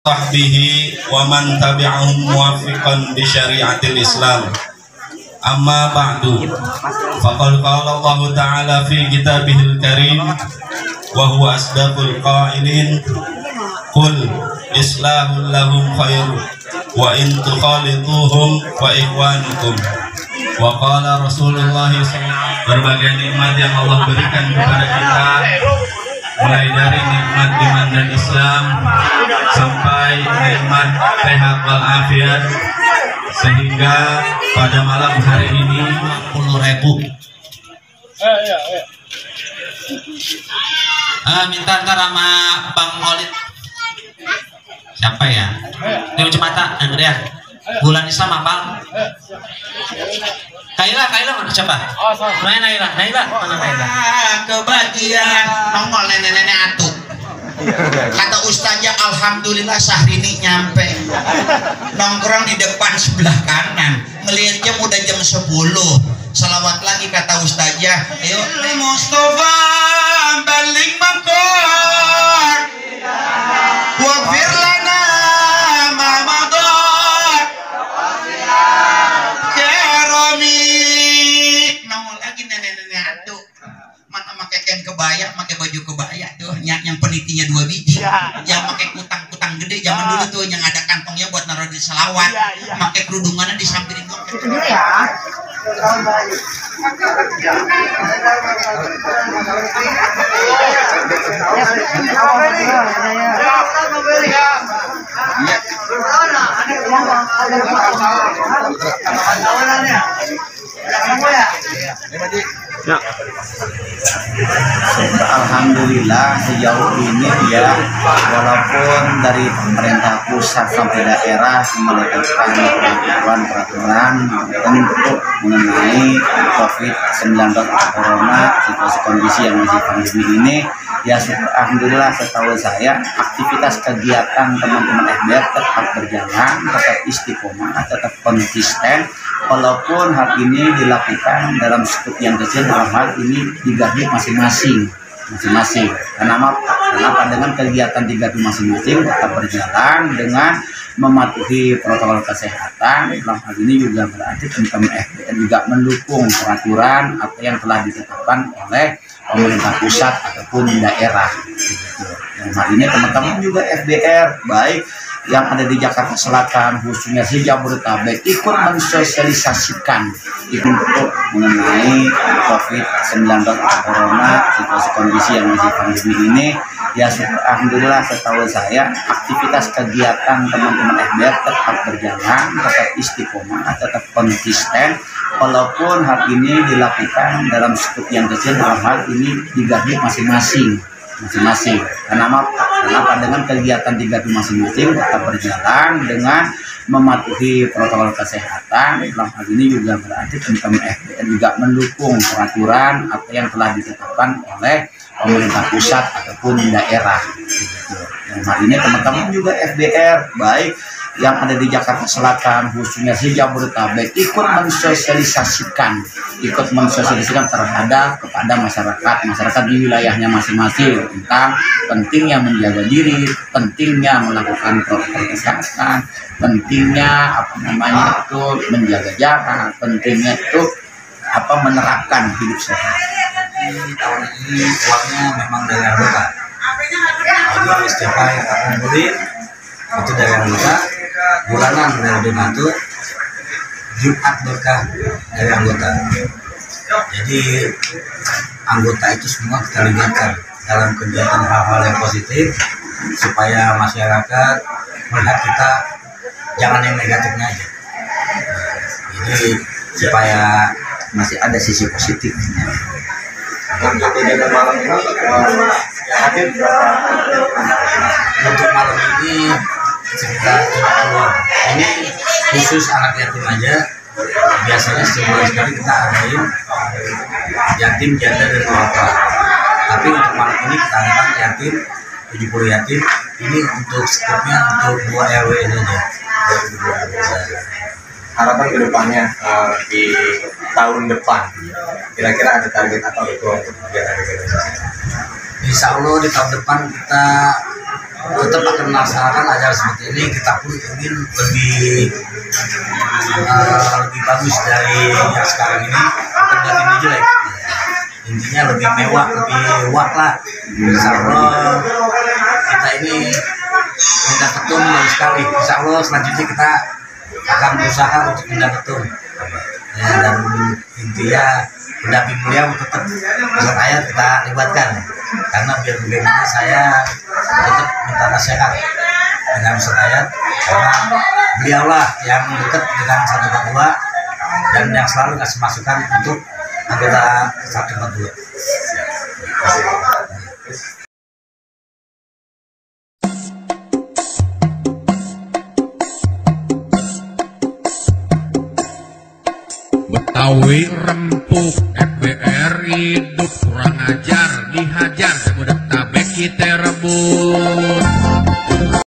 sahbihi wa man tabi'ahum muwaffiqan bi syariatil Islam. Amma ba'du. Faqad qala Allah Ta'ala fi kitabihil karim wa huwa asdaqul qailin qul islahul lahum khair wa in tukhalituhum wa ikhwanukum. Wa qala Rasulullah SAW, berbagai nikmat yang Allah berikan kepada kita, mulai dari nikmat iman dan Islam sampai nikmat sehat walafiat, sehingga pada malam hari ini 10.000 minta ntar sama Bang Olid, siapa ya, di ujung mata ya, bulan Islam apa? Kaila mana siapa? Mana Naila mana Naila? Kebagian nongol nenek-nenek atuk. Kata ustaznya, alhamdulillah Syahrini nyampe. Nongkrong di depan sebelah kanan, ngelihat jam udah jam 10. Salawat lagi kata ustaznya. Ayo Mustafa balik makor wafir lana mamador keromi. Nongol lagi nenek-nenek atuk. Mana pakai kain kebaya, pakai baju kebaya tuh, yang penitinya 2 biji, yang pakai kutang gede zaman dulu tuh, yang ada kantongnya buat naruh di selawat, pakai kerudungannya disampirin tuh. Alhamdulillah sejauh ini ya, walaupun dari pemerintah pusat sampai daerah melakukan peraturan untuk mengenai COVID-19 Corona, situasi kondisi yang masih pandemi ini, ya alhamdulillah setahu saya aktivitas kegiatan teman-teman FBR tetap berjalan, tetap istiqomah, tetap konsisten, walaupun hal ini dilakukan dalam skup yang kecil, dalam hal ini di gardu masing-masing. Kenapa? Dengan kegiatan di gardu masing-masing tetap berjalan dengan mematuhi protokol kesehatan. Dalam hal ini juga berarti teman-teman FBR juga mendukung peraturan apa yang telah ditetapkan oleh pemerintah pusat ataupun daerah. Dalam hal ini teman-teman juga FBR baik yang ada di Jakarta Selatan, khususnya di Jabodetabek, ikut mensosialisasikan untuk mengenai COVID-19 Corona, situasi kondisi yang masih pandemi ini. Ya alhamdulillah setahu saya aktivitas kegiatan teman-teman FBR tetap berjalan, tetap istiqomah, tetap konsisten, walaupun hal ini dilakukan dalam skup yang kecil, dalam hal ini di gardu masing-masing. Kenapa? Dengan kegiatan di gardu masing-masing tetap berjalan dengan mematuhi protokol kesehatan. Dalam hal ini juga berarti teman-teman FBR juga mendukung peraturan apa yang telah ditetapkan oleh pemerintah pusat ataupun daerah. Dalam hal ini teman-teman juga FBR baik yang ada di Jakarta Selatan, khususnya di Jabodetabek, ikut mensosialisasikan terhadap kepada masyarakat di wilayahnya masing-masing tentang pentingnya menjaga diri, pentingnya melakukan protokol kesehatan, pentingnya menjaga jarak, pentingnya menerapkan hidup sehat. Tahun ini uangnya memang dari anggota. Jadi setiap hari kita kumpulin itu dari anggota, bulanan dari donatur, Jumat berkah dari anggota. Jadi anggota itu semua kita libatkan dalam kegiatan hal-hal yang positif supaya masyarakat melihat kita jangan yang negatifnya aja. Jadi supaya masih ada sisi positifnya. Untuk kegiatan malam ini hadir berapa? Untuk malam ini sekitar 70. Ini khusus anak yatim aja. Biasanya sebulan sekali kita adain yatim, janda dan duafa. Tapi untuk malam ini kita adakan yatim 70 yatim. Ini untuk skupnya untuk 2 RW saja. Harapan kedepannya di tahun depan, kira-kira ada target atau itu untuk kegiatan organisasi? Insya Allah di tahun depan kita tetap akan melaksanakan ajaran seperti ini. Kita pun ingin lebih bagus dari yang sekarang ini, bukan berarti ini jelek, intinya lebih mewah, lebih wah lah. Insya Allah kita ini pindah ketum bagus sekali. Insya Allah selanjutnya kita akan berusaha untuk pindah ketum ya, dan intinya pendamping beliau tetap Ustaz Hayat kita libatkan, karena biar bagaimana saya tetap minta nasihat dengan Ustaz Hayat, karena beliaulah yang dekat dengan 142 dan yang selalu kasih masukan untuk anggota 142. Betawi rempuk FBR hidup kurang ajar, dihajar sebudak tabek kita rebut.